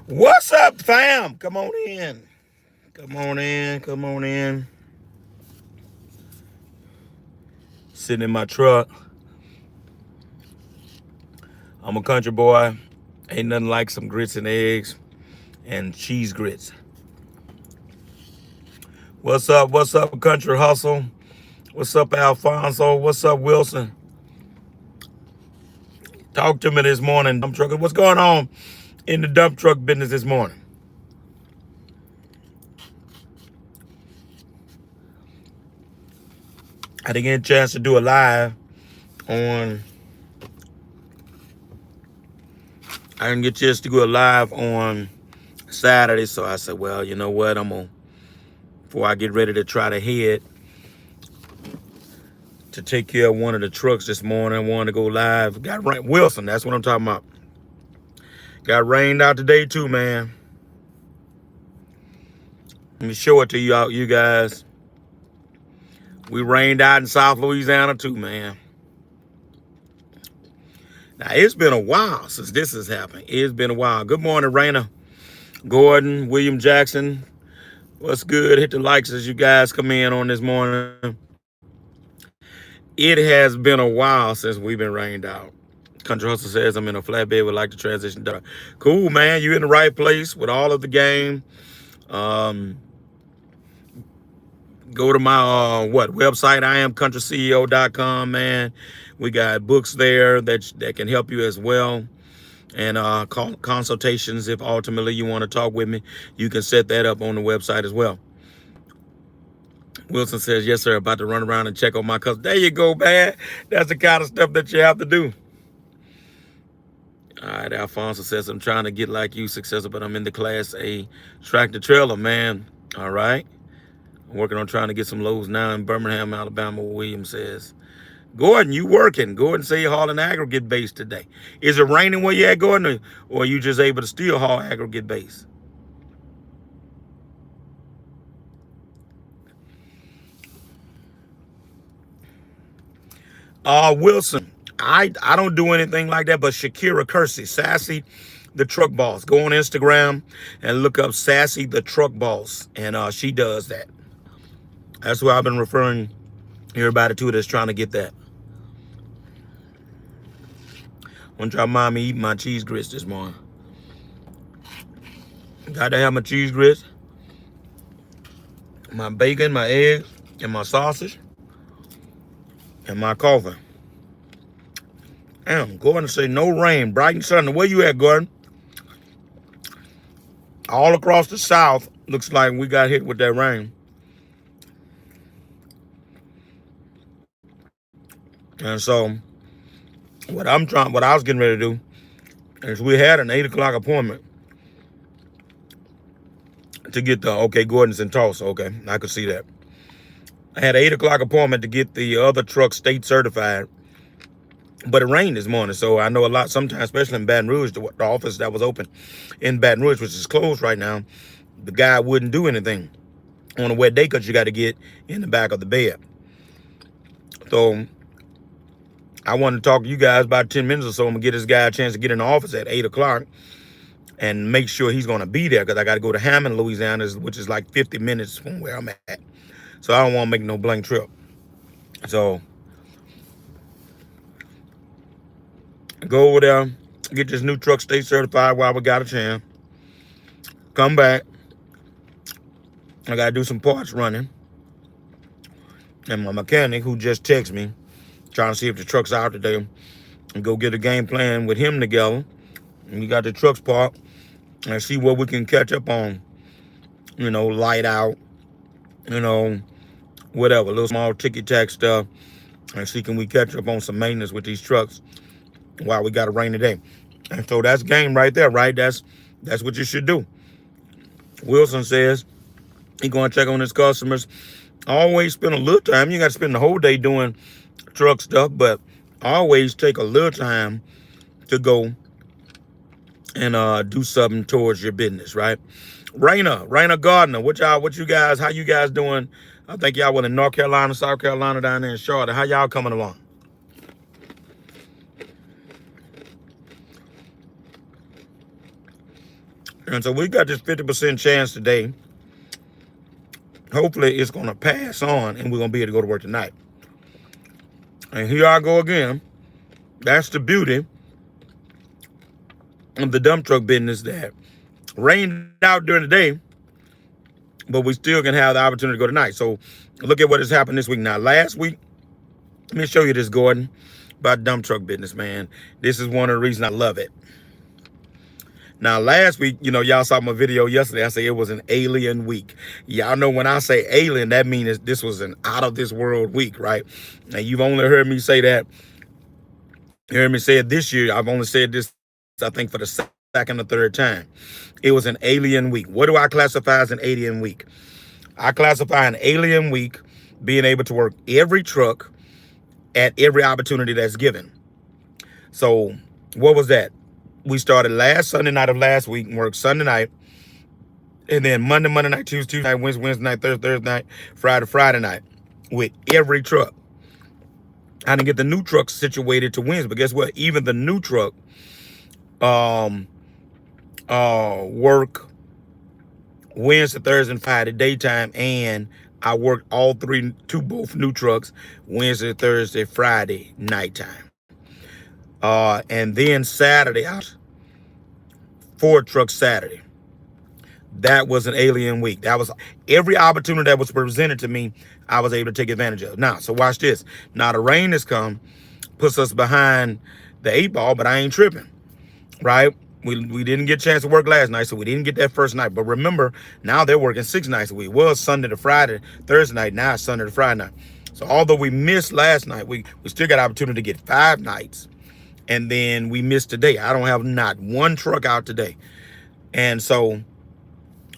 What's up, fam? Come on in. Come on in. Come on in. Sitting in my truck. I'm a country boy. Ain't nothing like some grits and eggs and cheese grits. What's up? What's up, country hustle? What's up, Alfonso? What's up, Wilson? Talk to me this morning, dump trucker. What's going on in the dump truck business this morning? I didn't get a chance to do a live on. I didn't get a chance to go live on Saturday, so I said, well, you know what? I'm gonna before I get ready to try to head to take care of one of the trucks this morning. I wanted to go live. Got rain. Wilson, that's what I'm talking about. Got rained out today too, man. Let me show it to you out, you guys. We rained out in South Louisiana too, man. Now it's been a while since this has happened. It's been a while. Good morning, Raina, Gordon, William Jackson. What's good? Hit the likes as you guys come in on this morning. It has been a while since we've been rained out. Country Hustle says I'm in a flatbed, would like to transition. Cool, man. You're in the right place with all of the game. Go to my website, iamcountryceo.com, man. We got books there that can help you as well. And consultations, if ultimately you want to talk with me, you can set that up on the website as well. Wilson says, yes, sir, about to run around and check on my cousin. There you go, man. That's the kind of stuff that you have to do. All right, Alfonso says, I'm trying to get like you, successful, but I'm in the Class A tractor trailer, man. All right. I'm working on trying to get some loads now in Birmingham, Alabama, Williams says. Gordon, you working. Gordon say you're hauling aggregate base today. Is it raining where you at, Gordon, or are you just able to still haul aggregate base? Wilson, I don't do anything like that, but Shakira Kersey, Sassy, the truck boss. Go on Instagram and look up Sassy, the truck boss, and she does that. That's why I've been referring everybody to that's trying to get that. I'm gonna try mommy eating my cheese grits this morning. Got to have my cheese grits, my bacon, my eggs, and my sausage, and my coffee. Damn, Gordon say no rain, bright and sunny. Where you at, Gordon? All across the South, looks like we got hit with that rain. And so, what I was getting ready to do is we had an 8 o'clock appointment to get Gordon's in Tulsa. Okay, I could see that. I had an 8 o'clock appointment to get the other truck state certified, but it rained this morning. So I know a lot, sometimes, especially in Baton Rouge, the office that was open in Baton Rouge, which is closed right now, the guy wouldn't do anything on a wet day because you got to get in the back of the bed. So I wanted to talk to you guys about 10 minutes or so. I'm going to get this guy a chance to get in the office at 8 o'clock and make sure he's going to be there because I got to go to Hammond, Louisiana, which is like 50 minutes from where I'm at. So I don't want to make no blank trip. So go over there, get this new truck state certified while we got a chance. Come back. I got to do some parts running. And my mechanic, who just texted me, trying to see if the truck's out today, and go get a game plan with him together. And we got the trucks parked and see what we can catch up on. You know, light out, you know, whatever, little small ticky-tack stuff. And see can we catch up on some maintenance with these trucks while we got a rainy day. And so that's game right there, right? That's what you should do. Wilson says he going to check on his customers. Always spend a little time. You got to spend the whole day doing truck stuff, but always take a little time to go and do something towards your business, right? Raina Gardner, how you guys doing? I think y'all went in North Carolina, South Carolina, down there in Charlotte. How y'all coming along? And so we got this 50% chance today. Hopefully it's going to pass on and we're going to be able to go to work tonight. And here I go again. That's the beauty of the dump truck business, that rained out during the day, but we still can have the opportunity to go tonight. So look at what has happened this week. Now, last week, let me show you this, Gordon, about dump truck business, man. This is one of the reasons I love it. Now, last week, you know, y'all saw my video yesterday. I said it was an alien week. Y'all know when I say alien, that means this was an out of this world week, right? Now, you've only heard me say that. You heard me say it this year. I've only said this, I think, for the second or third time. It was an alien week. What do I classify as an alien week? I classify an alien week being able to work every truck at every opportunity that's given. So what was that? We started last Sunday night of last week and worked Sunday night. And then Monday night, Tuesday night, Wednesday night, Thursday night, Friday night with every truck. I didn't get the new truck situated to Wednesday, but guess what? Even the new truck work Wednesday, Thursday, and Friday daytime, and I worked both new trucks Wednesday, Thursday, Friday nighttime. And then Saturday, out 4 trucks Saturday. That was an alien week. That was every opportunity that was presented to me, I was able to take advantage of. Now, so watch this. Now the rain has come, puts us behind the 8 ball, but I ain't tripping, right? We didn't get a chance to work last night, so we didn't get that first night. But remember, now they're working 6 nights a week. Well, Sunday to Friday, Thursday night, now it's Sunday to Friday night. So although we missed last night, we still got opportunity to get 5 nights. And then we missed today. I don't have not one truck out today. And so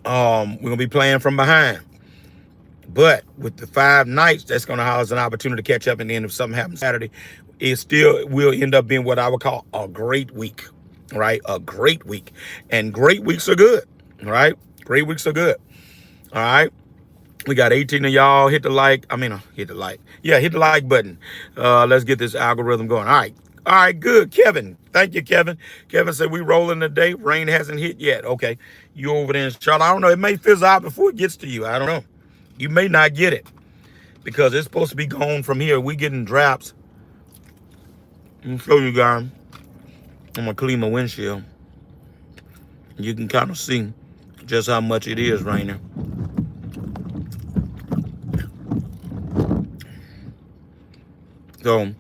we're going to be playing from behind. But with the 5 nights, that's going to have us an opportunity to catch up. And then if something happens Saturday, it still will end up being what I would call a great week, right? A great week. And great weeks are good, right? Great weeks are good, all right? We got 18 of y'all. Hit the like. Hit the like. Yeah, hit the like button. Let's get this algorithm going. All right, good. Kevin. Thank you, Kevin. Kevin said we rolling today. Rain hasn't hit yet. Okay. You over there in Charlotte. I don't know. It may fizzle out before it gets to you. I don't know. You may not get it because it's supposed to be gone from here. We getting drops. Let me show you guys. I'm going to clean my windshield. You can kind of see just how much it is raining. So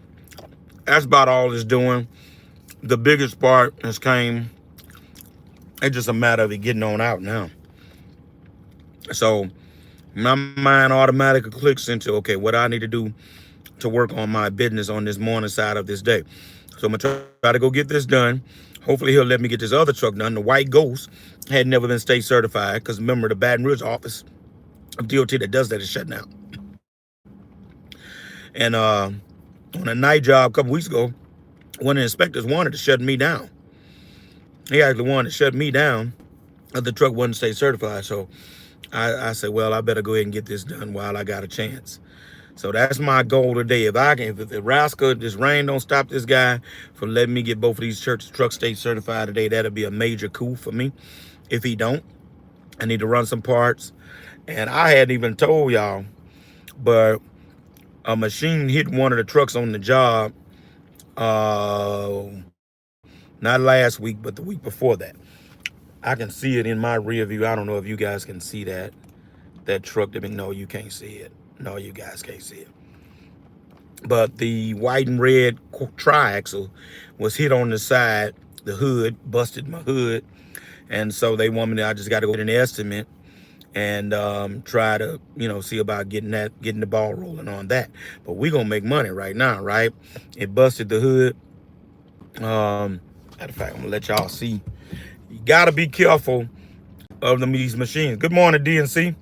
that's about all it's doing. The biggest part has came. It's just a matter of it getting on out now. So my mind automatically clicks into, okay, what I need to do to work on my business on this morning side of this day. So I'm going to try to go get this done. Hopefully he'll let me get this other truck done. The White Ghost had never been state certified because remember the Baton Rouge office of DOT that does that is shut down. And on a night job a couple weeks ago, one of the inspectors wanted to shut me down. He actually wanted to shut me down if the truck wasn't state certified. So I said, well, I better go ahead and get this done while I got a chance. So that's my goal today. If the rascal, this rain don't stop this guy from letting me get both of these trucks state certified today, that'll be a major coup for me. If he don't, I need to run some parts. And I hadn't even told y'all, but a machine hit one of the trucks on the job, not last week, but the week before that. I can see it in my rear view. I don't know if you guys can see that truck. No, you can't see it. No, you guys can't see it. But the white and red triaxle was hit on the side. The hood busted my hood, and so they want me to. I just got to go get an estimate and try to, see about getting the ball rolling on that. But we're gonna make money right now, right? It busted the hood. Matter of fact, I'm gonna let y'all see. You gotta be careful of these machines. Good morning, DNC.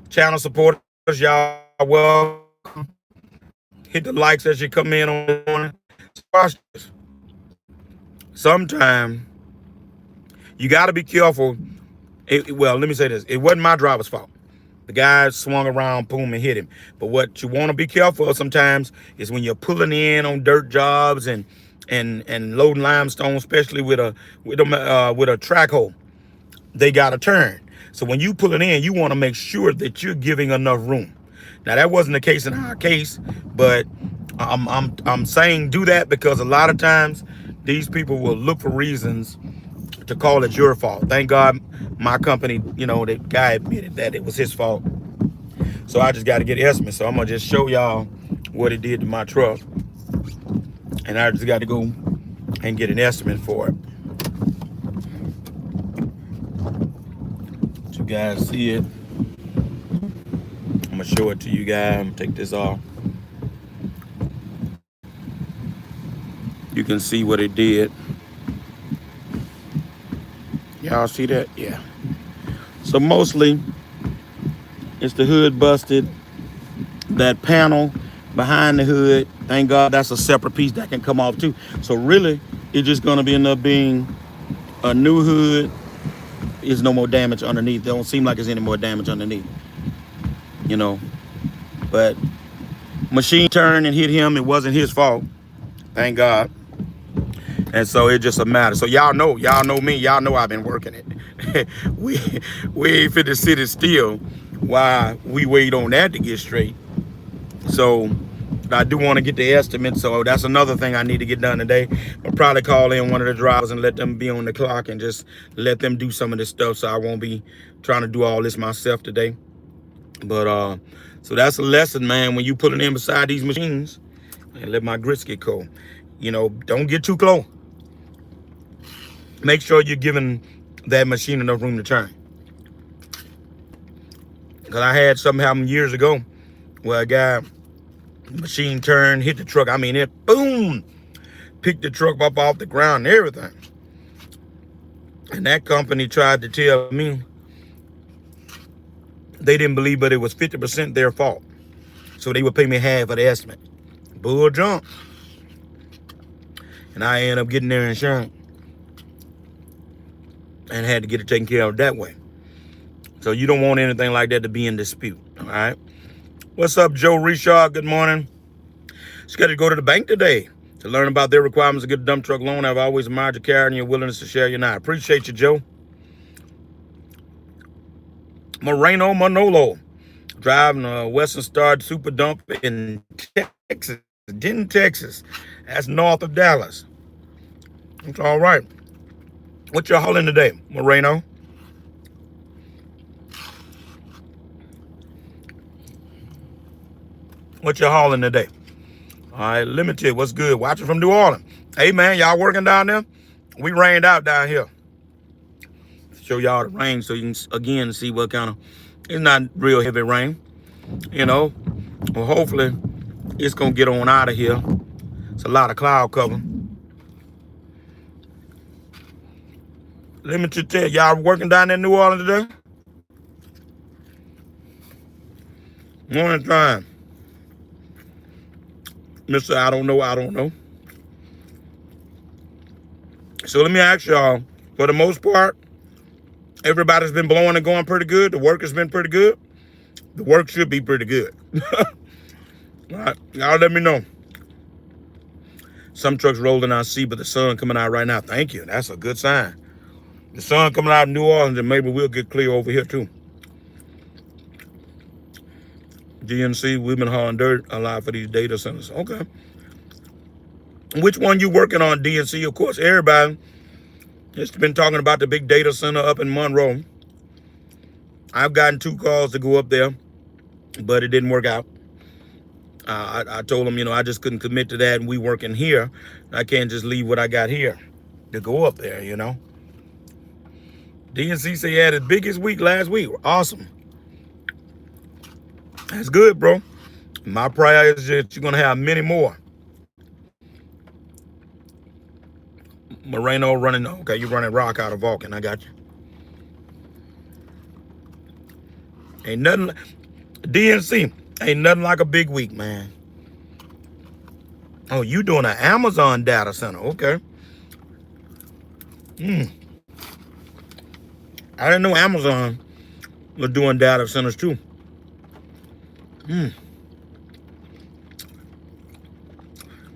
Channel supporters, y'all welcome. Hit the likes as you come in on the morning. Watch this. Sometimes you gotta be careful. Well, let me say this. It wasn't my driver's fault. The guy swung around, boom, and hit him. But what you want to be careful of sometimes is when you're pulling in on dirt jobs and loading limestone, especially with a track hole. they got to turn. So when you pull it in, you want to make sure that you're giving enough room. Now that wasn't the case in our case, but I'm saying do that because a lot of times these people will look for reasons to call it your fault. Thank God my company, you know, the guy admitted that it was his fault. So I just got to get estimate. So I'm gonna just show y'all what it did to my truck, and I just got to go and get an estimate for it. You guys see it? I'm gonna show it to you guys. I'm gonna take this off. You can see what it did. Y'all see that? Yeah. So mostly it's the hood busted. That panel behind the hood, thank God that's a separate piece that can come off too. So really, it's just gonna be end up being a new hood. There's no more damage underneath. There don't seem like there's any more damage underneath, you know. But machine turned and hit him. It wasn't his fault, thank God. And so it's just a matter. So y'all know me. Y'all know I've been working it. we ain't finna sit still while we wait on that to get straight. So I do want to get the estimate. So that's another thing I need to get done today. I'll probably call in one of the drivers and let them be on the clock and just let them do some of this stuff, so I won't be trying to do all this myself today. But so that's a lesson, man. When you put it in beside these machines, and let my grits get cold, you know, don't get too close. Make sure you're giving that machine enough room to turn. Because I had something happen years ago where a guy, machine turned, hit the truck. I mean, it boom, picked the truck up off the ground and everything. And that company tried to tell me they didn't believe, but it was 50% their fault. So they would pay me half of the estimate. Bull jump. And I ended up getting their insurance and had to get it taken care of that way. So you don't want anything like that to be in dispute, all right? What's up, Joe Richard? Good morning. Scheduled to go to the bank today to learn about their requirements to get a dump truck loan. I've always admired your character and your willingness to share your night. Appreciate you, Joe. Moreno Manolo, driving a Western Star Super Dump in Texas, Denton, Texas. That's north of Dallas. It's all right. What you hauling today, Moreno? What you hauling today? All right, Limited, what's good? Watching from New Orleans. Hey, man, y'all working down there? We rained out down here. Show y'all the rain so you can, again, see what kind of, it's not real heavy rain, you know. Well, hopefully, it's going to get on out of here. It's a lot of cloud cover. Limited tell y'all working down there in New Orleans today? Morning time. Mr. I don't know. So let me ask y'all, for the most part, everybody's been blowing and going pretty good. The work has been pretty good. The work should be pretty good. All right, y'all let me know. Some trucks rolling I see, but the sun coming out right now. Thank you. That's a good sign. The sun coming out of New Orleans, and maybe we'll get clear over here too. DNC, we've been hauling dirt a lot for these data centers. Okay. Which one you working on, DNC? Of course, everybody has been talking about the big data center up in Monroe. I've gotten 2 calls to go up there, but it didn't work out. I told them, you know, I just couldn't commit to that, and we working here. I can't just leave what I got here to go up there, you know. DNC said he had his biggest week last week. Awesome. That's good, bro. My prayer is that you're going to have many more. Moreno running, okay, you're running rock out of Vulcan. I got you. Ain't nothing, DNC, ain't nothing like a big week, man. Oh, you doing an Amazon data center. Okay. I didn't know Amazon was doing data centers too.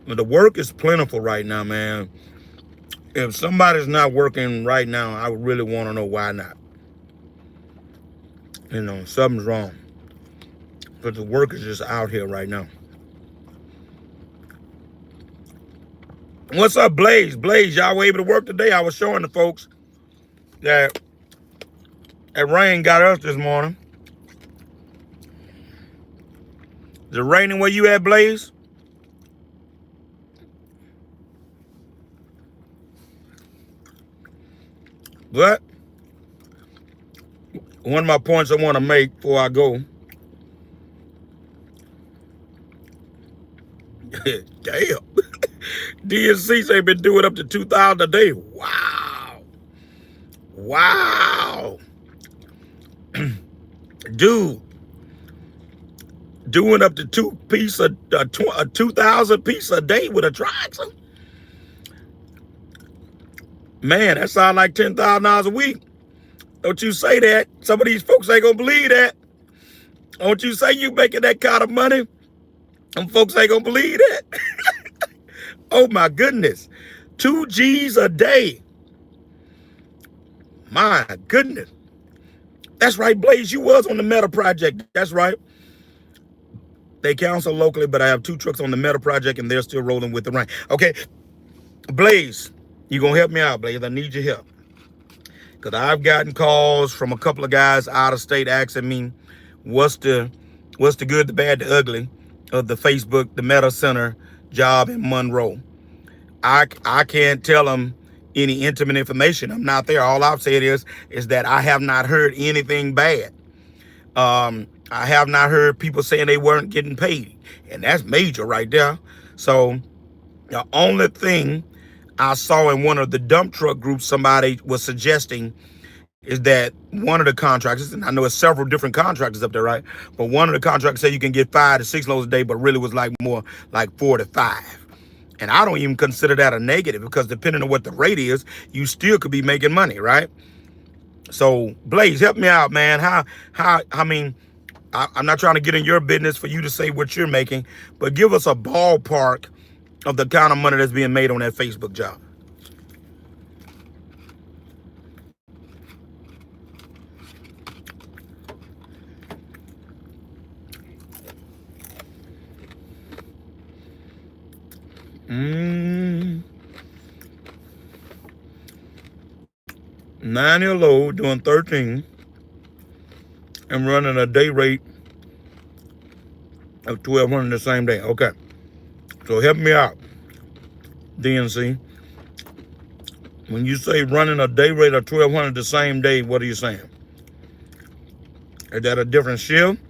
Well, the work is plentiful right now, man. If somebody's not working right now, I really want to know why not. You know, something's wrong. But the work is just out here right now. What's up, Blaze? Blaze, y'all were able to work today. I was showing the folks that rain got us this morning. Is it raining where you at, Blaze? But one of my points I want to make before I go. Damn. DNC say been doing up to 2,000 a day. Wow. Wow. Dude. Doing up to 2,000 piece a day with a tractor. Man, that sounds like $10,000 a week. Don't you say that. Some of these folks ain't gonna believe that. Don't you say you making that kind of money. Some folks ain't gonna believe that. Oh my goodness. 2 G's a day. My goodness. That's right, Blaze. You was on the Meta project. That's right. They counsel locally, but I have 2 trucks on the Meta project and they're still rolling with the rain. Okay. Blaze, you gonna help me out, Blaze. I need your help. Because I've gotten calls from a couple of guys out of state asking me what's the good, the bad, the ugly of the Facebook, the Meta Center job in Monroe. I can't tell them any intimate information. I'm not there. All I've said is that I have not heard anything bad. I have not heard people saying they weren't getting paid. And that's major right there. So the only thing I saw in one of the dump truck groups somebody was suggesting is that one of the contractors, and I know it's several different contractors up there, right? But one of the contractors said you can get 5 to 6 loads a day, but really was like more like 4 to 5. And I don't even consider that a negative because depending on what the rate is, you still could be making money, right? So Blaze, help me out, man. I mean, I'm not trying to get in your business for you to say what you're making, but give us a ballpark of the kind of money that's being made on that Facebook job. $90 a load, doing 13, and running a day rate of $1,200 the same day. Okay. So help me out, DNC. When you say running a day rate of $1,200 the same day, what are you saying? Is that a different shift?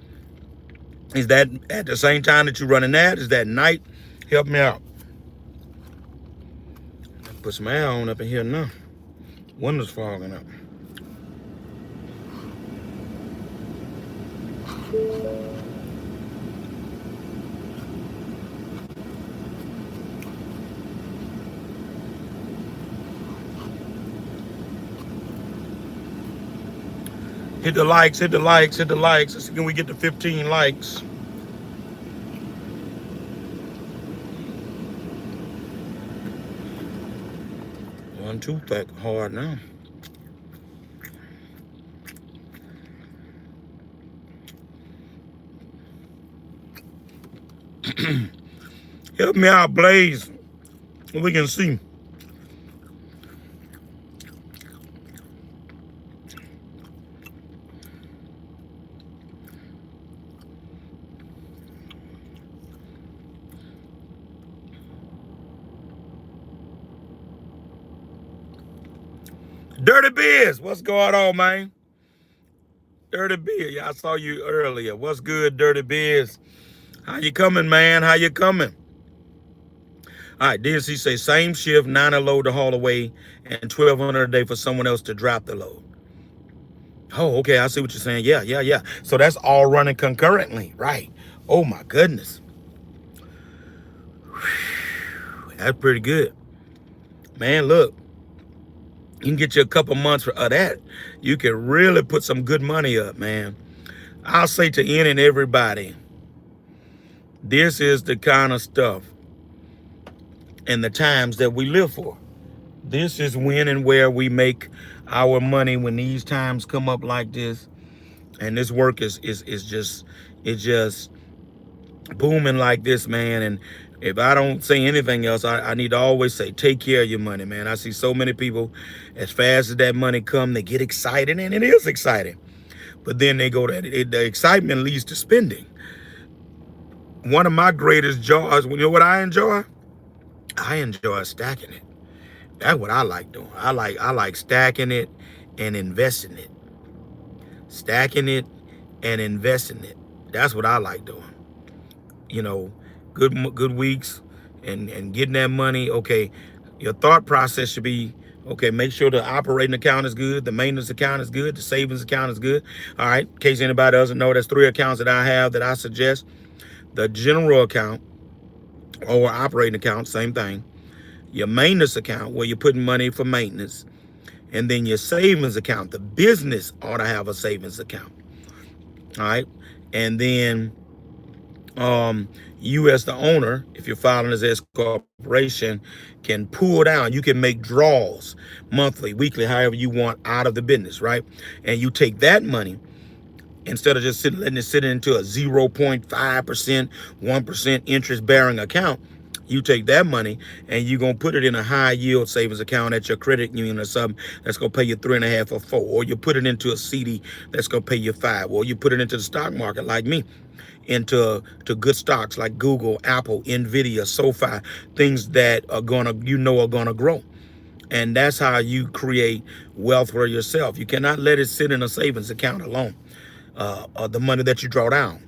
Is that at the same time that you're running that? Is that night? Help me out. Put some air on up in here now. Windows fogging up. Hit the likes, hit the likes, hit the likes. Let's see, can we get to 15 likes? One tooth back hard now. Help me out, Blaze. We can see. Dirty Biz, what's going on, man? Dirty Biz, yeah, I saw you earlier. What's good, Dirty Biz? How you coming, man? How you coming? All right, DNC say same shift, 9 a load to haul away, and $1,200 a day for someone else to drop the load. Oh, okay, I see what you're saying. Yeah. So that's all running concurrently, right? Oh my goodness. That's pretty good. Man, look. You can get you a couple months of that. You can really put some good money up, man. I'll say to any and everybody, this is the kind of stuff and the times that we live for. This is when and where we make our money when these times come up like this. And this work it's just booming like this, man. And if I don't say anything else, I need to always say, take care of your money, man. I see so many people, as fast as that money come, they get excited, and it is exciting. But then they go to the excitement leads to spending. One of my greatest joys, you know what I enjoy? I enjoy stacking it. That's what I like doing. I like stacking it and investing it. Stacking it and investing it. That's what I like doing. You know, good weeks and getting that money. Okay, your thought process should be, okay, make sure the operating account is good, the maintenance account is good, the savings account is good. All right, in case anybody doesn't know, there's 3 accounts that I have that I suggest. The general account or operating account, same thing. Your maintenance account, where you're putting money for maintenance. And then your savings account. The business ought to have a savings account. All right. And then you as the owner, if you're filing as S corporation, can pull down. You can make draws monthly, weekly, however you want out of the business, right? And you take that money, instead of just letting it sit into a 0.5%, 1% interest bearing account, you take that money and you're going to put it in a high yield savings account at your credit union or something that's going to pay you 3.5 or 4, or you put it into a CD that's going to pay you 5, or you put it into the stock market like me, into good stocks like Google, Apple, Nvidia, SoFi, things that are gonna are gonna grow. And that's how you create wealth for yourself. You cannot let it sit in a savings account alone, the money that you draw down.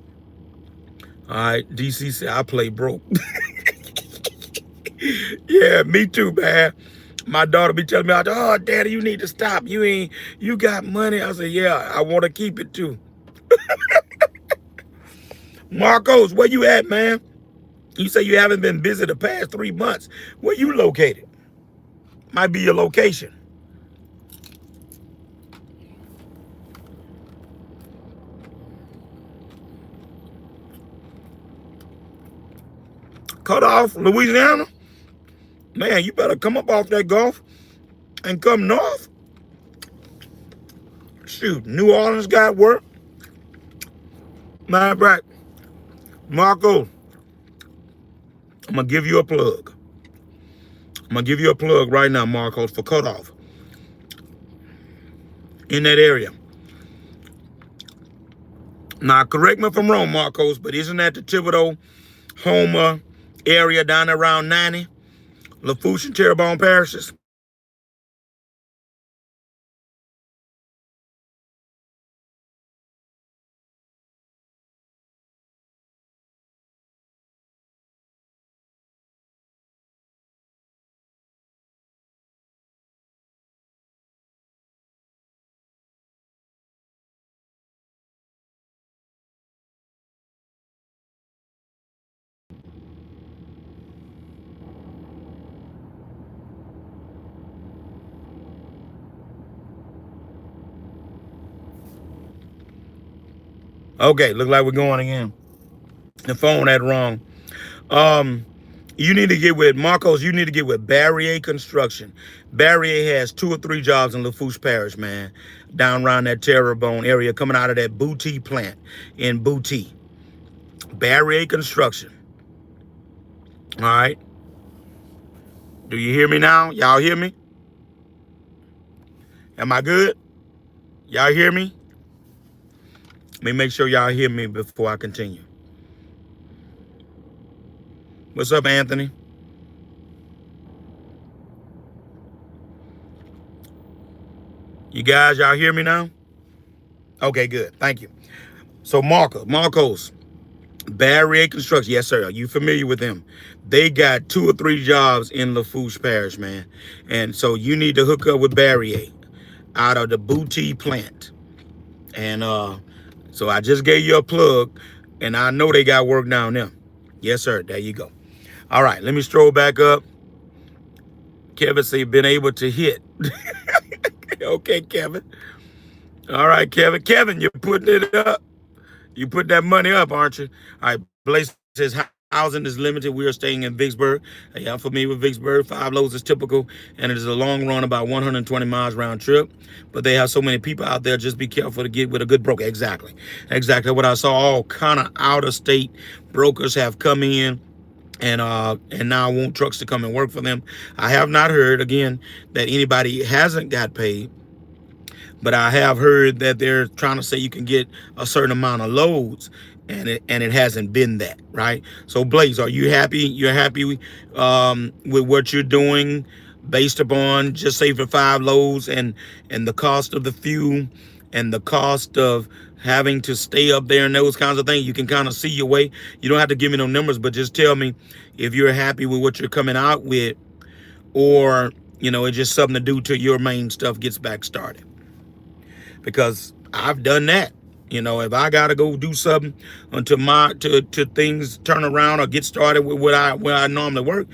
All right, DC said I play broke. Yeah, me too, man. My daughter be telling me, oh, daddy, you need to stop. You got money. I said, yeah, I want to keep it too. Marcos, where you at, man? You say you haven't been busy the past 3 months. Where you located? Might be your location. Cut off, Louisiana? Man, you better come up off that Gulf and come north. Shoot, New Orleans got work. Matter of fact, Marco, I'm going to give you a plug. I'm going to give you a plug right now, Marcos, for cutoff in that area. Now, correct me if I'm wrong, Marcos, but isn't that the Thibodaux, Homer area down around 90? Lafourche and Terrebonne parishes? Okay, look like we're going again. The phone had wrong. You need to get with Marcos. You need to get with Barrier Construction. Barrier has 2 or 3 jobs in Lafourche Parish, man, down around that Terrebonne area, coming out of that Boutique plant in Boutique. Barrier Construction. All right. Do you hear me now? Y'all hear me? Am I good? Y'all hear me? Let me make sure y'all hear me before I continue. What's up, Anthony? You guys, y'all hear me now? Okay, good. Thank you. So Marcos, Barrier Construction. Yes, sir. Are you familiar with them? They got 2 or 3 jobs in Lafourche Parish, man. And so you need to hook up with Barrier out of the Boutique plant. And so I just gave you a plug, and I know they got work down there. Yes, sir. There you go. All right, let me stroll back up. Kevin say been able to hit. Okay, Kevin. All right, Kevin. Kevin, you're putting it up. You put that money up, aren't you? All right, Blaze says, housing is limited. We are staying in Vicksburg. Yeah, I'm familiar with Vicksburg. 5 loads is typical, and it is a long run, about 120 miles round trip. But they have so many people out there. Just be careful to get with a good broker. Exactly what I saw. All kind of out of state brokers have come in and now want trucks to come and work for them. I have not heard again that anybody hasn't got paid, but I have heard that they're trying to say you can get a certain amount of loads, and it hasn't been that, right? So Blaze, are you happy? You're happy with what you're doing based upon just say for 5 loads and the cost of the fuel and the cost of having to stay up there and those kinds of things? You can kind of see your way. You don't have to give me no numbers, but just tell me if you're happy with what you're coming out with, or it's just something to do till your main stuff gets back started. Because I've done that. If I gotta go do something until to things turn around or get started with where I normally work,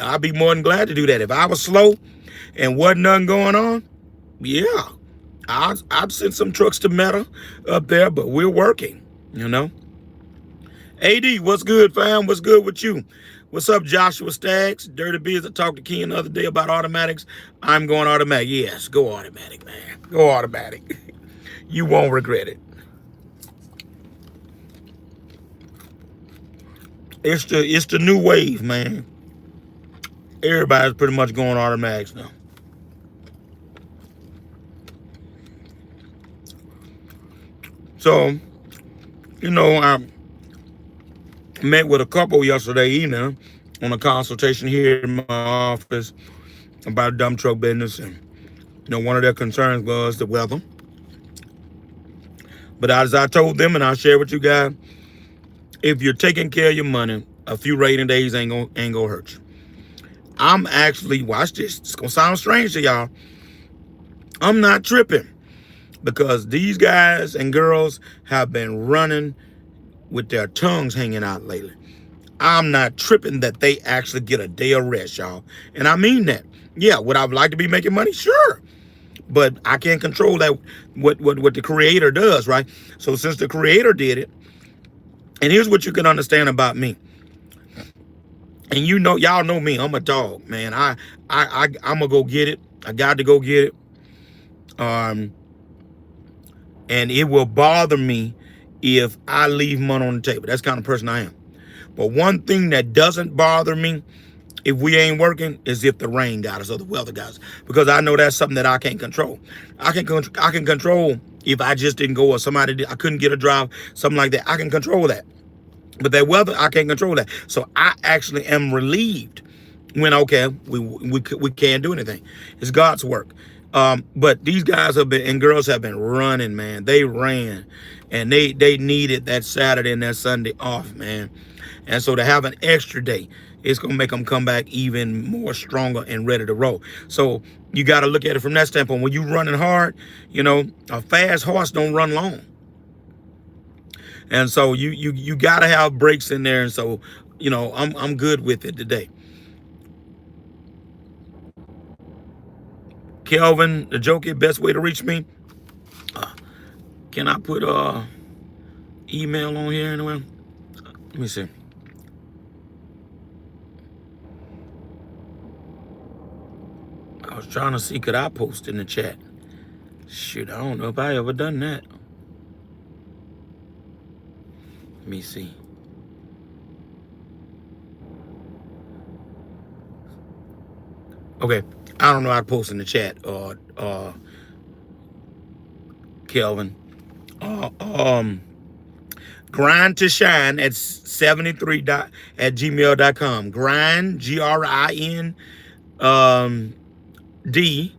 I'd be more than glad to do that. If I was slow and wasn't nothing going on, yeah, I've sent some trucks to Meta up there, but we're working. AD, what's good, fam? What's good with you? What's up, Joshua Staggs? Dirty Biz. I talked to Ken the other day about automatics. I'm going automatic. Yes, go automatic, man. Go automatic. You won't regret it. It's the new wave, man. Everybody's pretty much going automatics now. So, I met with a couple yesterday evening on a consultation here in my office about dump truck business, and one of their concerns was the weather. But as I told them, and I'll share with you guys, if you're taking care of your money, a few rainy days ain't gonna hurt you. I'm actually, watch this, it's gonna sound strange to y'all, I'm not tripping, because these guys and girls have been running with their tongues hanging out lately. I'm not tripping that they actually get a day of rest, y'all. And I mean that. Yeah, would I like to be making money? Sure. But I can't control that, what the creator does, right? So since the creator did it, and here's what you can understand about me. And y'all know me, I'm a dog, man. I'm gonna go get it. I got to go get it. And it will bother me if I leave money on the table. That's the kind of person I am. But one thing that doesn't bother me if we ain't working is if the rain got us or the weather got us, because I know that's something that I can't control. I can control if I just didn't go, or I couldn't get a drive, something like that. I can control that. But that weather, I can't control that. So I actually am relieved when, okay, we can't do anything. It's God's work. But these guys and girls have been running, man. They ran, and they needed that Saturday and that Sunday off, man. And so to have an extra day, it's gonna make them come back even more stronger and ready to roll. So you got to look at it from that standpoint. When you running hard, a fast horse don't run long. And so you got to have breaks in there. And so, I'm good with it today. Kelvin, the joker, best way to reach me. Can I put email on here anywhere? Let me see. I was trying to see, could I post in the chat? Shoot, I don't know if I ever done that. Let me see. Okay, I don't know how to post in the chat, Kelvin. Grind to shine at 73 at gmail.com. Grind, GRIN, D,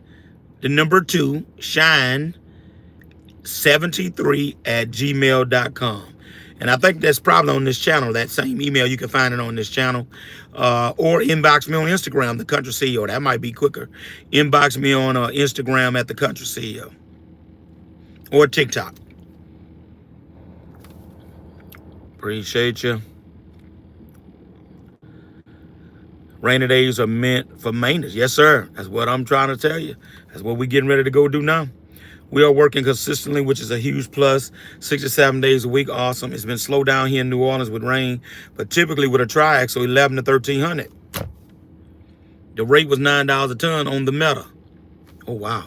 the number 2, shine 73 at gmail.com. And I think that's probably on this channel, that same email. You can find it on this channel, or inbox me on Instagram, The Country CEO. That might be quicker. Inbox me on Instagram at The Country CEO, or TikTok. Appreciate you. Rainy days are meant for maintenance. Yes, sir. That's what I'm trying to tell you. That's what we're getting ready to go do now. We are working consistently, which is a huge plus. 6 to 7 days a week, awesome. It's been slow down here in New Orleans with rain, but typically with a triaxle, 11 to 1300. The rate was $9 a ton on the Meta. Oh wow!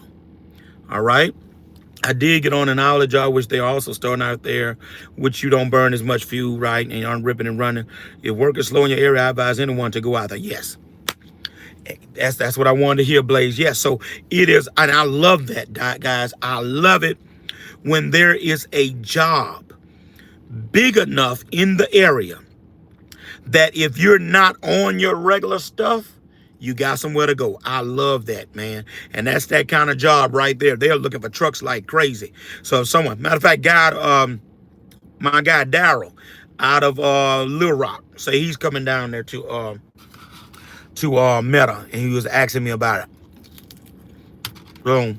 All right. I did get on an outlet job, which they're also starting out there, which you don't burn as much fuel, right? And you aren't ripping and running. If work is slow in your area, I advise anyone to go out there. Yes. That's what I wanted to hear, Blaze. Yes. So it is. And I love that, guys. I love it when there is a job big enough in the area that if you're not on your regular stuff, you got somewhere to go. I love that, man. And that's that kind of job right there. They're looking for trucks like crazy. So if someone, matter of fact, my guy Daryl out of Little Rock, say he's coming down there to Meta, and he was asking me about it. So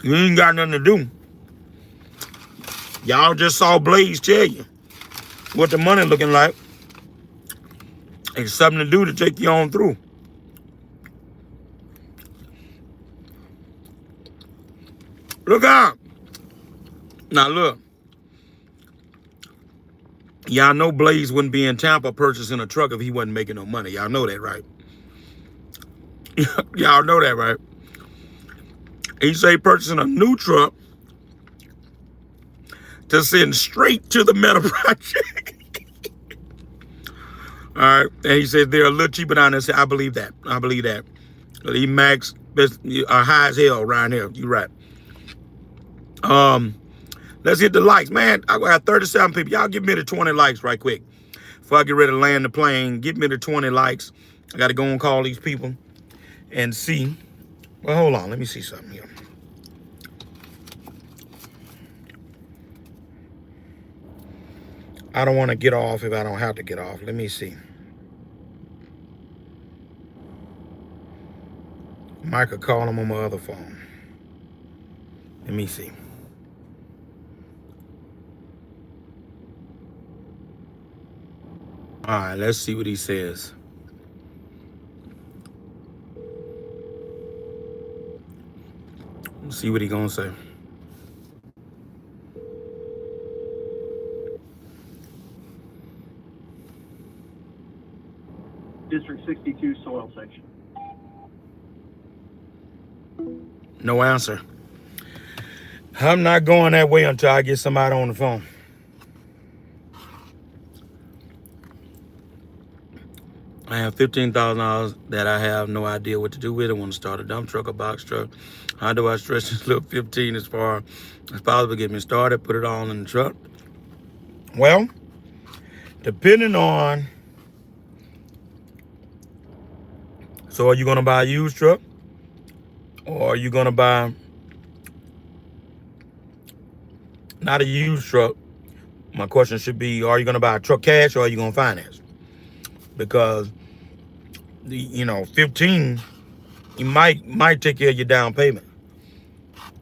you ain't got nothing to do. Y'all just saw Blaze tell you what the money looking like. It's something to do to take you on through. Look out. Now look. Y'all know Blaze wouldn't be in Tampa purchasing a truck if he wasn't making no money. Y'all know that, right? Y'all know that, right? He say purchasing a new truck to send straight to the Meta project. All right, and he says they're a little cheaper down there. I believe that. I believe that. These Max are high as hell around here. You're right. Let's hit the likes, man. I got 37 people. Y'all give me the 20 likes right quick before I get ready to land the plane. Give me the 20 likes. I got to go and call these people and see. Well, hold on. Let me see something here. I don't want to get off if I don't have to get off. Let me see. Mike could call him on my other phone. Let me see. All right, let's see what he says. Let's see what he gonna say. District 62 soil section. No answer. I'm not going that way until I get somebody on the phone. I have $15,000 that I have no idea what to do with. I want to start a dump truck, a box truck. How do I stretch this little 15 as far as possible? Get me started, put it all in the truck. Well, depending on, so are you going to buy a used truck? Or are you going to buy, not a used truck? My question should be, are you going to buy a truck cash or are you going to finance? Because, 15, you might take care of your down payment.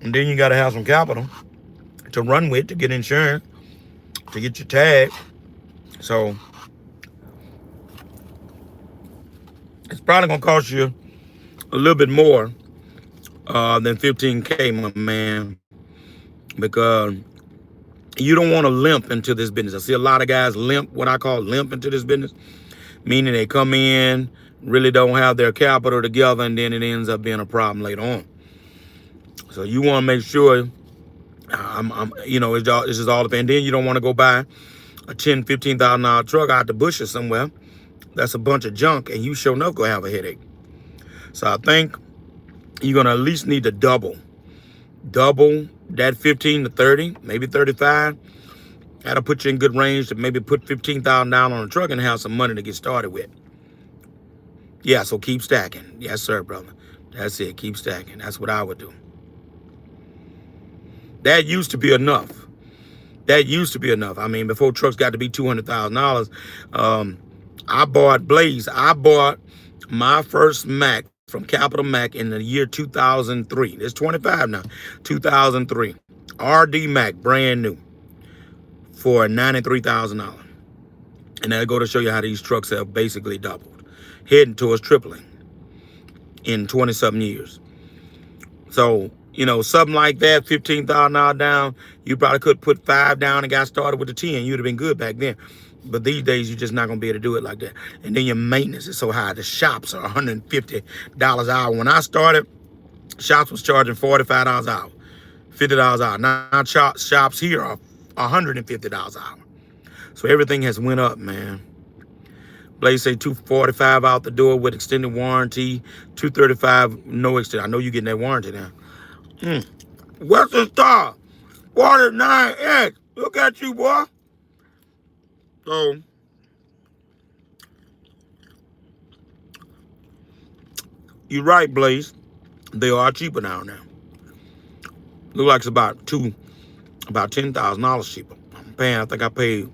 And then you got to have some capital to run with, to get insurance, to get your tag. So it's probably going to cost you a little bit more than $15K, my man, because you don't want to limp into this business. I see a lot of guys limp, what I call limp into this business, meaning they come in, really don't have their capital together, and then it ends up being a problem later on. So you want to make sure, this is all dependent. Then you don't want to go buy a $10,000, $15,000 truck out the bushes somewhere. That's a bunch of junk, and you sure enough gonna have a headache. So I think you're gonna at least need to double that 15 to 30, maybe 35. That'll put you in good range to maybe put $15,000 down on a truck and have some money to get started with. Yeah, so keep stacking. Yes, sir, brother. That's it. Keep stacking. That's what I would do. That used to be enough. I mean, before trucks got to be $200,000, I bought my first Mac from Capital Mac in the year 2003. It's 25 now. 2003. RD Mac, brand new, for $93,000. And that'll go to show you how these trucks have basically doubled, heading towards tripling in 20-something years. So you know, something like that, $15,000 down. You probably could put 5 down and got started with the 10. You'd have been good back then. But these days, you're just not going to be able to do it like that. And then your maintenance is so high. The shops are $150 an hour. When I started, shops was charging $45 an hour, $50 an hour. Now shops here are $150 an hour. So everything has went up, man. Blaze say $245 out the door with extended warranty, $235 no extended. I know you're getting that warranty now. Western Star, 49X. Look at you, boy. So, you're right, Blaze. They are cheaper now. Look like it's about $10,000 cheaper. I'm paying. I think I paid.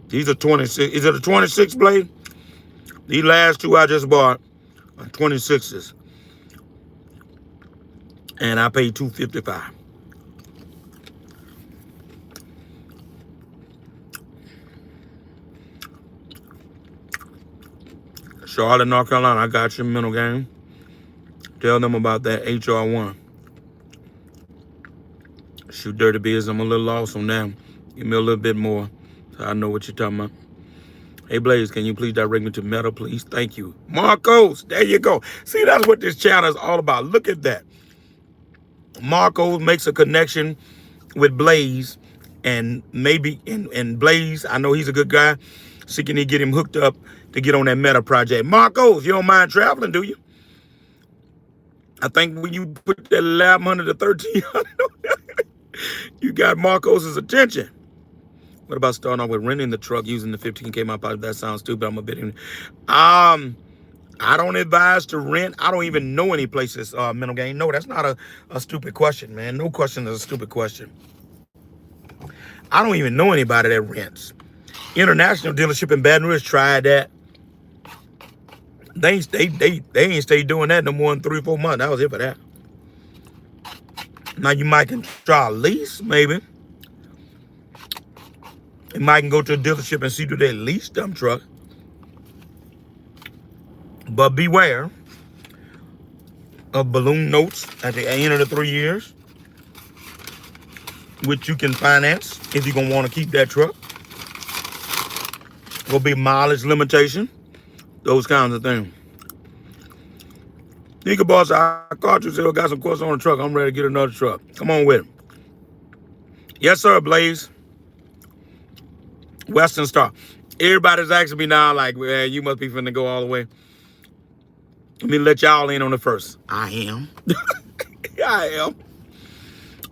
These are 26. Is it a 26 blade? These last two I just bought are 26s, and I paid $255. Charlotte, North Carolina, I got your mental game. Tell them about that HR1. Shoot, Dirty Biz, I'm a little lost on that. Give me a little bit more so I know what you're talking about. Hey, Blaze, can you please direct me to Meta, please? Thank you. Marcos, there you go. See, that's what this channel is all about. Look at that. Marcos makes a connection with Blaze, and maybe, and Blaze, I know he's a good guy. See, can he get him hooked up to get on that Meta project? Marcos, you don't mind traveling, do you? I think when you put that 1,100 to 1,300, you got Marcos' attention. What about starting off with renting the truck using the 15K my pocket? That sounds stupid. I'm a bit. I don't advise to rent. I don't even know any places. Mental game. No, that's not a stupid question, man. No question is a stupid question. I don't even know anybody that rents. International dealership in Baton Rouge tried that. They ain't stayed doing that no more than 3 or 4 months. That was it for that. Now you might can try a lease, maybe. You might can go to a dealership and see do they lease dump truck. But beware of balloon notes at the end of the 3 years, which you can finance if you're gonna want to keep that truck. Will be mileage limitation, those kinds of things. Nigga boss, I caught you, said I got some questions on the truck. I'm ready to get another truck. Come on with it. Yes, sir, Blaze. Western Star. Everybody's asking me now, like, well, you must be finna go all the way. Let me let y'all in on the first. I am. I am.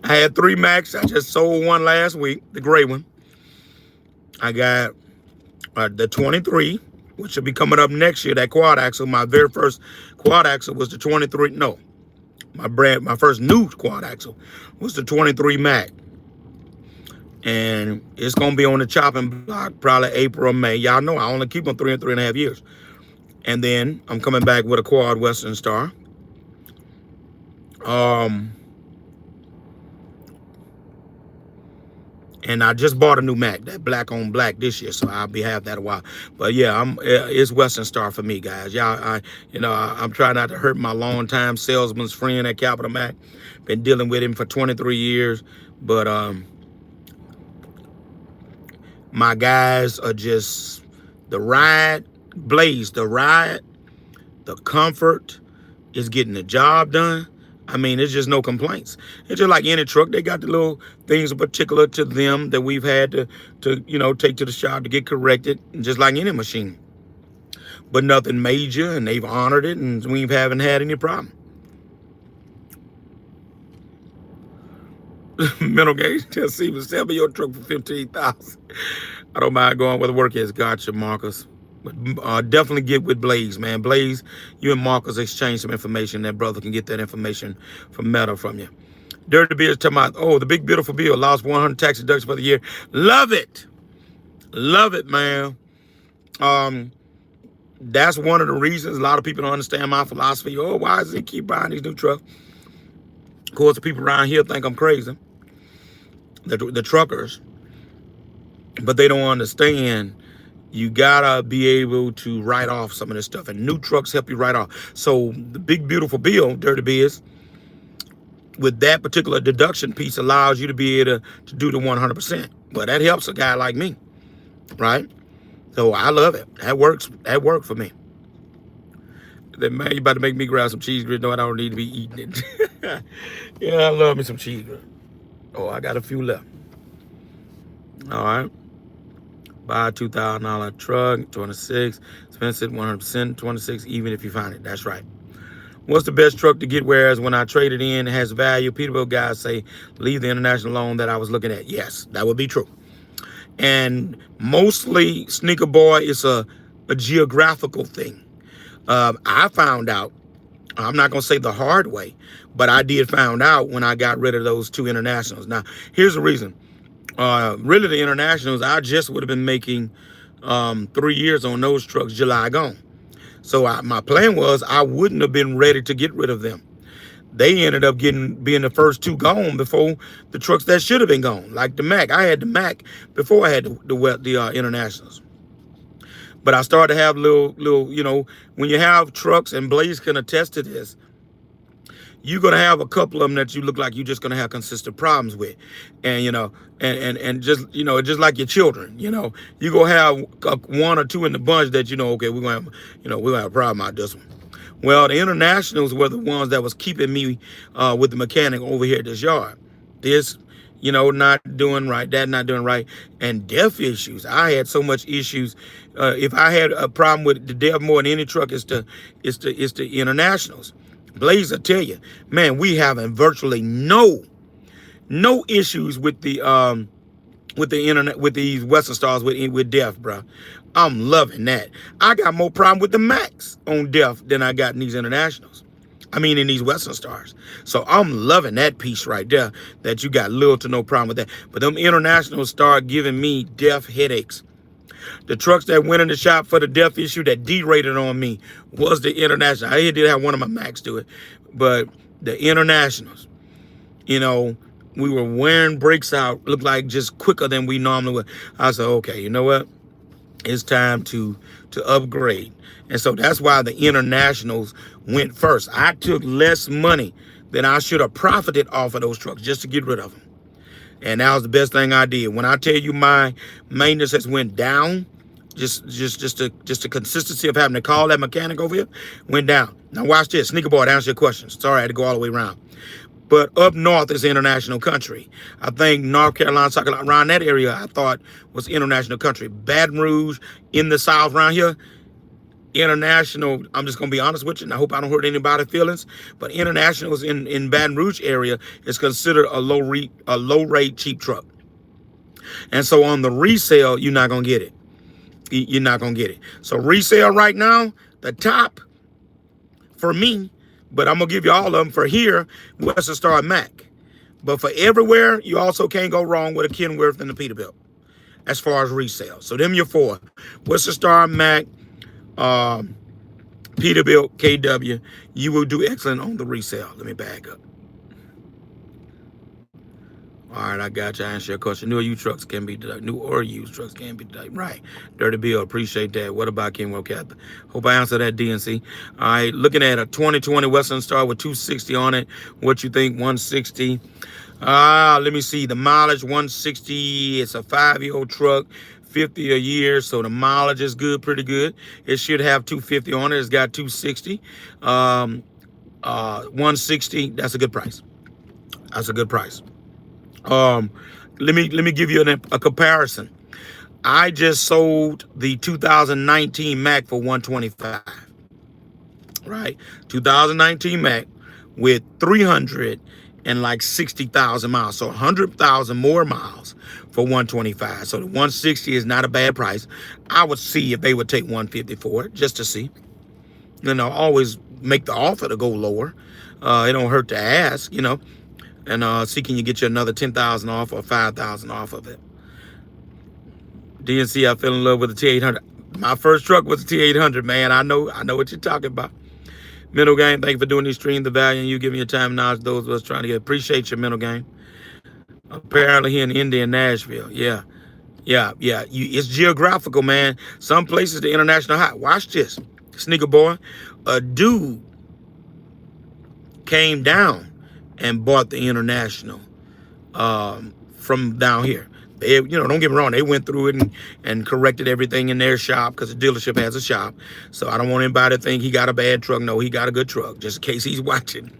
I had 3 Macs. I just sold one last week, the gray one. I got the 23, which will be coming up next year, that quad axle. My very first quad axle was the 23. No, my first new quad axle was the 23 Mac. And it's going to be on the chopping block probably April or May. Y'all know I only keep them 3 and 3.5 years. And then I'm coming back with a quad Western Star. And I just bought a new Mac, that black on black this year, so I'll be have that a while. But yeah, it's Western Star for me, guys. Y'all, I'm trying not to hurt my longtime salesman's friend at Capital Mac. Been dealing with him for 23 years, but my guys are just the ride, Blaze, the ride, the comfort is getting the job done. I mean, it's just no complaints. It's just like any truck. They got the little things in particular to them that we've had to take to the shop to get corrected, just like any machine. But nothing major, and they've honored it, and we haven't had any problem. Mental gauge tell Steven, sell me your truck for $15,000. I don't mind going where the work is. Gotcha, Marcus. But definitely get with Blaze, man. Blaze, you and Marcus exchange some information. That brother can get that information from Meta from you. Dirty Beers talking about, oh, the big beautiful bill. Lost 100 tax deduction for the year. Love it. Love it, man. That's one of the reasons a lot of people don't understand my philosophy. Oh, why does he keep buying these new trucks? Of course, the people around here think I'm crazy. The truckers. But they don't understand. You gotta be able to write off some of this stuff. And new trucks help you write off. So the big beautiful bill, Dirty Biz, with that particular deduction piece allows you to be able to do the 100%. Well, that helps a guy like me, right? So I love it. That works. That worked for me. Then man, you about to make me grab some cheese grits. No, I don't need to be eating it. Yeah, I love me some cheese grits. Oh, I got a few left. All right. Buy a $2,000 truck, 26. Expense it 100%, 26, even if you find it. That's right. What's the best truck to get? Whereas when I trade it in, it has value. Peterbilt guys say, leave the international loan that I was looking at. Yes, that would be true. And mostly, Sneaker Boy, is a geographical thing. I found out, I'm not going to say the hard way, but I did find out when I got rid of those 2 internationals. Now, here's the reason. Really, the internationals, I just would have been making 3 years on those trucks July gone. So my plan was I wouldn't have been ready to get rid of them. They ended up being the first 2 gone before the trucks that should have been gone, like the Mac. I had the Mac before I had the internationals. But I started to have little, you know, when you have trucks, and Blaze can attest to this, you're going to have a couple of them that you look like you're just going to have consistent problems with. And, you know, and just, you know, just like your children, you know, you're going to have 1 or 2 in the bunch that, you know, okay, we're going to have, you know, we're going to have a problem out this one. Well, the internationals were the ones that was keeping me with the mechanic over here at this yard. This, you know, not doing right, that not doing right, and DEF issues. I had so much issues. If I had a problem with the DEF more than any truck, it's the internationals. Blaze will tell you, man, we having virtually no issues with the internet, with these Western Stars with DEF, bro. I'm loving that. I got more problem with the Max on DEF than I got in these internationals. I mean, in these Western Stars. So I'm loving that piece right there, that you got little to no problem with that. But them internationals start giving me DEF headaches. The trucks that went in the shop for the DEF issue that derated on me was the international. I did have one of my Macs do it, but the internationals, you know, we were wearing brakes out, looked like just quicker than we normally would. I said, okay, you know what? It's time to upgrade. And so that's why the internationals went first. I took less money than I should have profited off of those trucks just to get rid of them. And that was the best thing I did. When I tell you my maintenance has went down, just the consistency of having to call that mechanic over here went down. Now watch this. Sneaker Boy, to answer your questions. Sorry, I had to go all the way around. But up north is international country. I think North Carolina, South Carolina, around that area, I thought was international country. Baton Rouge in the South around here, international, I'm just going to be honest with you, and I hope I don't hurt anybody's feelings, but internationals in Baton Rouge area is considered a low rate cheap truck. And so on the resale, you're not going to get it. You're not going to get it. So resale right now, the top for me, but I'm going to give you all of them for here, Western Star Mac. But for everywhere, you also can't go wrong with a Kenworth and a Peterbilt as far as resale. So them your 4. Western Star Mac, Peterbilt, KW, you will do excellent on the resale. Let me back up. All right, I got you. I answer your question. New or used trucks can be deducted. New or used trucks can be deducted. Right. Dirty Bill, appreciate that. What about Kenworth Capital? Hope I answered that, DNC. All right, looking at a 2020 Western Star with 260 on it. What you think? 160. Let me see. The mileage, 160. It's a 5-year-old truck. 50 a year, so the mileage is good, pretty good. It should have 250 on it. It's got 260. 160. That's a good price. That's a good price. Let me give you a comparison. I just sold the 2019 Mac for 125. Right, 2019 Mac with 360,000 miles, so 100,000 more miles for 125. So the 160 is not a bad price. I would see if they would take 150 for it, just to see. You know, always make the offer to go lower. It don't hurt to ask, you know, and see can you get you another 10,000 off or 5,000 off of it. DNC, I fell in love with the T800. My first truck was the T800, man. I know what you're talking about. Mental Game, thank you for doing these streams. The value in you giving your time and knowledge. Those of us trying to get, appreciate your Mental Game. Apparently here in India and Nashville. Yeah. It's geographical, man. Some places the international high. Watch this. Sneaker Boy. A dude came down and bought the International from down here. They, don't get me wrong, they went through it and corrected everything in their shop because the dealership has a shop. So I don't want anybody to think he got a bad truck. No, he got a good truck, just in case he's watching.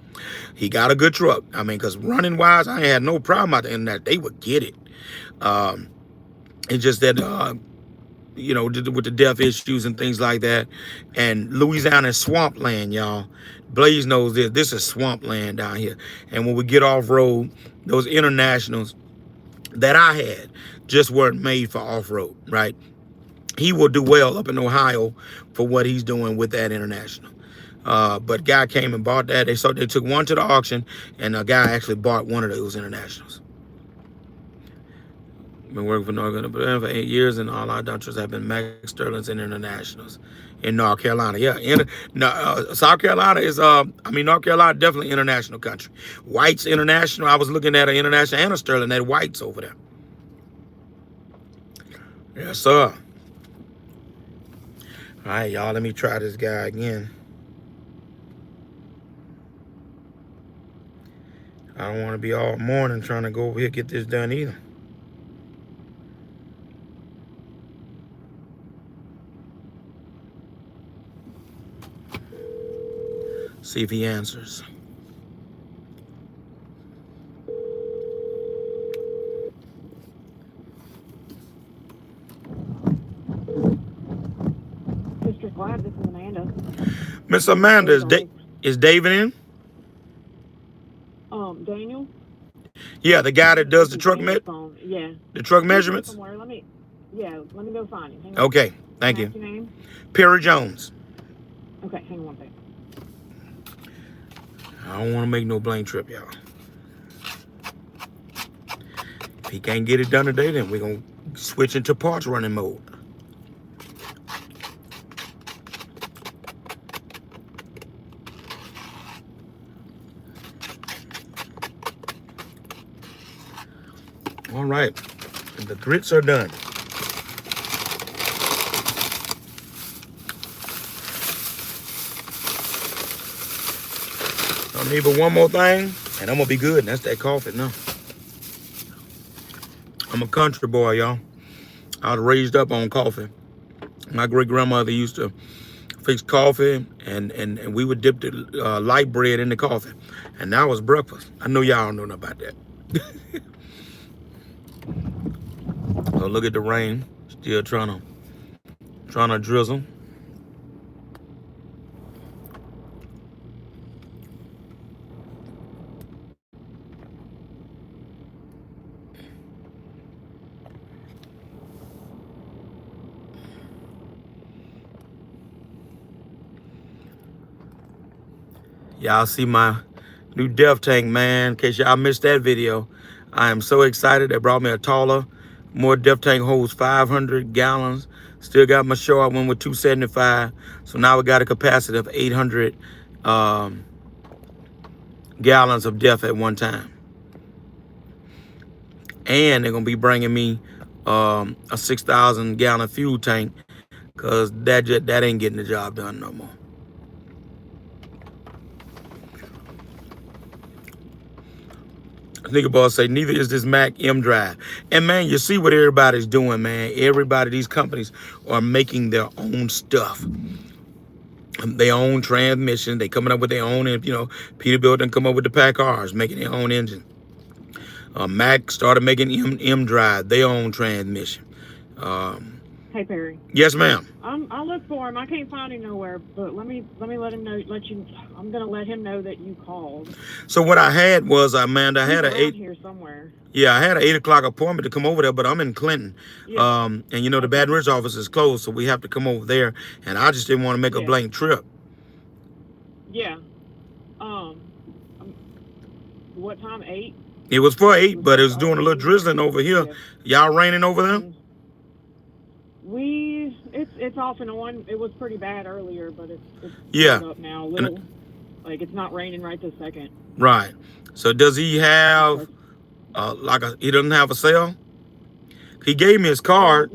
He got a good truck. I mean, because running wise, I had no problem out there in that. They would get it. It's just that, with the death issues and things like that. And Louisiana is swampland, y'all. Blaze knows this. This is swampland down here. And when we get off road, those Internationals that I had just weren't made for off road, right? He will do well up in Ohio for what he's doing with that International. But guy came and bought that. They took one to the auction, and a guy actually bought one of those Internationals. Been working for North Carolina for 8 years, and all our doctors have been Max Sterlings and Internationals in North Carolina. Yeah, South Carolina is, North Carolina definitely international country. White's International. I was looking at an International and a Sterling at White's over there. Yes, sir. All right, y'all. Let me try this guy again. I don't want to be all morning trying to go over here and get this done either. See if he answers. District Lab, this is Amanda. Miss Amanda, is David in? Daniel? Yeah, the guy that does the truck Yeah. The truck measurements? Somewhere. Let me go find him. Hang on. Okay, thank you. Your name? Perry Jones. Okay, hang on one second. I don't want to make no blame trip, y'all. If he can't get it done today, then we're going to switch into parts running mode. All right, and the grits are done. I need but one more thing, and I'm gonna be good. And that's that coffee now. I'm a country boy, y'all. I was raised up on coffee. My great grandmother used to fix coffee, and we would dip the light bread in the coffee, and that was breakfast. I know y'all don't know nothing about that. So look at the rain, still trying to drizzle. Y'all see my new DEF tank, man. In case y'all missed that video, I am so excited. They brought me a taller, more DEF tank, holds 500 gallons. Still got my short one with 275. So now we got a capacity of 800 gallons of DEF at one time. And they're gonna be bringing me a 6,000 gallon fuel tank, cause that ain't getting the job done no more. Nigga boss say neither is this Mack M Drive. And man, you see what everybody's doing, man. Everybody, these companies are making their own stuff. Their own transmission. They coming up with their own, Peterbilt done come up with the PACCARs, making their own engine. Mack started making M Drive, their own transmission. Hey Perry. Yes, ma'am. I look for him. I can't find him nowhere. But let me let him know. I'm gonna let him know that you called. So what I had was, Amanda, I had He's an 8 here somewhere. Yeah, I had an 8 o'clock appointment to come over there, but I'm in Clinton. Yeah. And the Baton Rouge office is closed, so we have to come over there. And I just didn't want to make a blank trip. Yeah. What time? 8? It was for 8, but it was doing a little drizzling over here. Yeah. Y'all raining over there? It's off and on. It was pretty bad earlier, but it's up now a little. Like it's not raining right this second. Right. So does he have he doesn't have a cell? He gave me his card,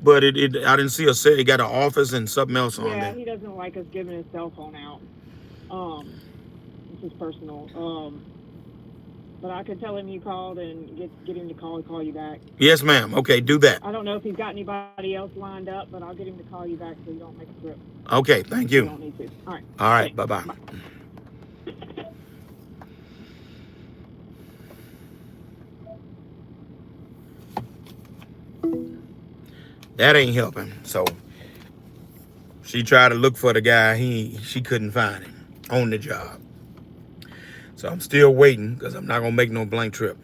but I didn't see a cell. He got an office and something else on there. Yeah, he doesn't like us giving his cell phone out. This is personal. But I could tell him you called and get him to call you back. Yes, ma'am. Okay, do that. I don't know if he's got anybody else lined up, but I'll get him to call you back so you don't make a trip. Okay, thank you. You don't need to. All right. All right, bye-bye. Bye. That ain't helping. So she tried to look for the guy. She couldn't find him on the job. So I'm still waiting because I'm not gonna make no blank trip.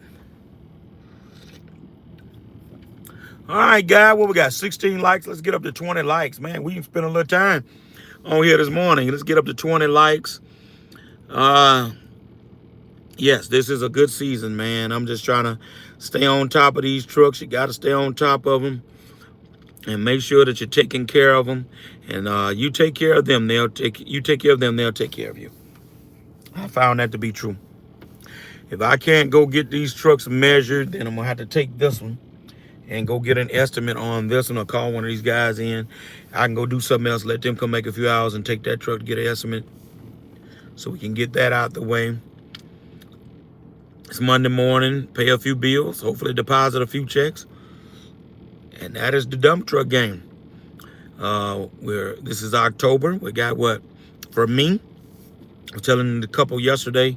All right, guys. Well, we got 16 likes. Let's get up to 20 likes, man. We can spend a little time on here this morning. Let's get up to 20 likes. Yes, this is a good season, man. I'm just trying to stay on top of these trucks. You got to stay on top of them. And make sure that you're taking care of them. And you take care of them, you take care of them, they'll take care of you. I found that to be true. If I can't go get these trucks measured, then I'm going to have to take this one and go get an estimate on this one or call one of these guys in. I can go do something else, let them come make a few hours and take that truck to get an estimate so we can get that out the way. It's Monday morning, pay a few bills, hopefully deposit a few checks. And that is the dump truck game. This is October. We got what? For me, I was telling the couple yesterday,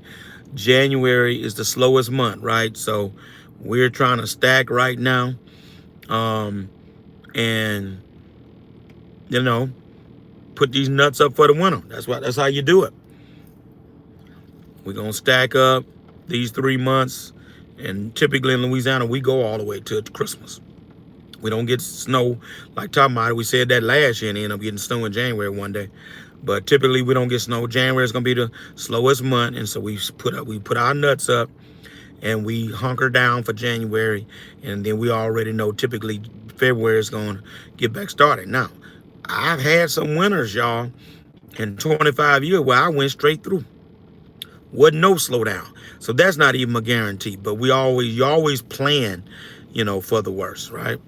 January is the slowest month, right? So we're trying to stack right now. And you know, put these nuts up for the winter. That's how you do it. We're gonna stack up these 3 months, and typically in Louisiana, we go all the way to Christmas. We don't get snow like talking about it. We said that last year and ended up getting snow in January one day. But typically we don't get snow. January is gonna be the slowest month, and so we put our nuts up and we hunker down for January, and then we already know typically February is gonna get back started. Now, I've had some winters, y'all, in 25 years where I went straight through. Wasn't no slowdown. So that's not even a guarantee. But you always plan, for the worst, right?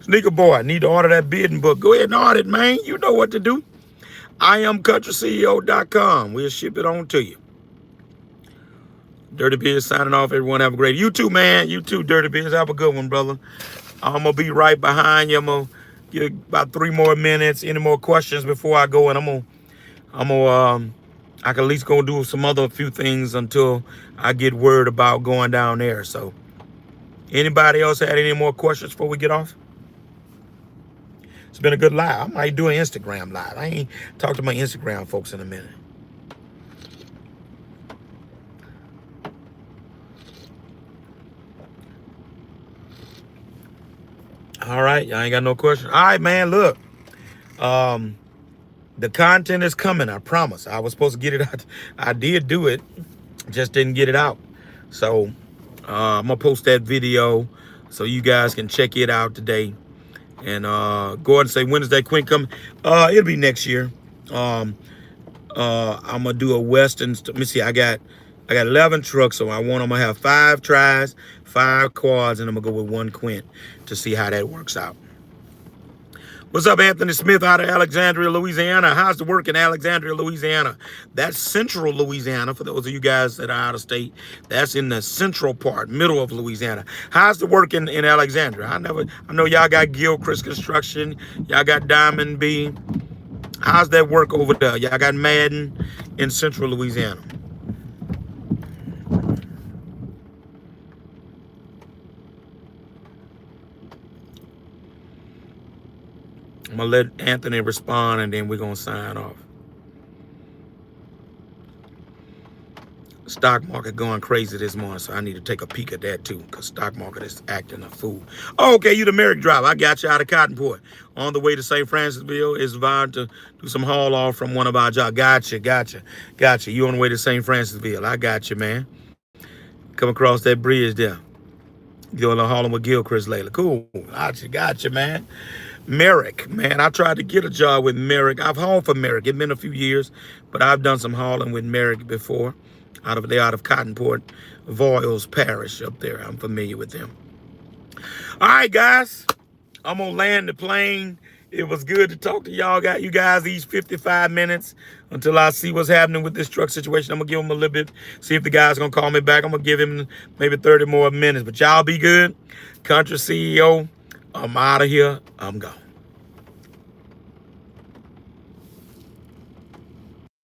Sneaker boy, I need to order that bidding book. Go ahead and order it, man. You know what to do. IamCountryCEO.com. We'll ship it on to you. Dirty Biz signing off. Everyone have a great. You too, man. You too, Dirty Biz. Have a good one, brother. I'm gonna be right behind you. I'm gonna get about 3 more minutes. Any more questions before I go? And I can at least go do some other few things until I get word about going down there. So, anybody else had any more questions before we get off? It's been a good live. I might do an Instagram live. I ain't talked to my Instagram folks in a minute. All right, y'all ain't got no questions. All right, man, look. The content is coming, I promise. I was supposed to get it out. I did do it, just didn't get it out. So I'm gonna post that video so you guys can check it out today. And go ahead and say, when is that Quint coming? It'll be next year. I'm gonna do a Western. Let me see. I got 11 trucks, so I'm gonna have 5 tries, 5 quads, and I'm gonna go with 1 Quint to see how that works out. What's up, Anthony Smith out of Alexandria, Louisiana? How's the work in Alexandria, Louisiana? That's central Louisiana, for those of you guys that are out of state. That's in the central part, middle of Louisiana. How's the work in Alexandria? I know y'all got Gilchrist Construction. Y'all got Diamond B. How's that work over there? Y'all got Madden in central Louisiana. I'm going to let Anthony respond, and then we're going to sign off. Stock market going crazy this morning, so I need to take a peek at that, too, because stock market is acting a fool. Oh, okay, you the Merrick driver. I got you out of Cottonport. On the way to St. Francisville is Vaughn to do some haul-off from one of our jobs. Gotcha. You on the way to St. Francisville. I got you, man. Come across that bridge there. Going to hauling with Gilchrist lately. Cool. Gotcha, man. Merrick, man, I tried to get a job with Merrick. I've hauled for Merrick. It's been a few years, but I've done some hauling with Merrick before. They're out of Cottonport, Voiles Parish up there. I'm familiar with them. All right, guys, I'm gonna land the plane It was good to talk to y'all. Got you guys these 55 minutes until I see what's happening with this truck situation. I'm going to give them a little bit, see if the guy's going to call me back. I'm going to give him maybe 30 more minutes. But y'all be good. Country CEO, I'm out of here. I'm gone.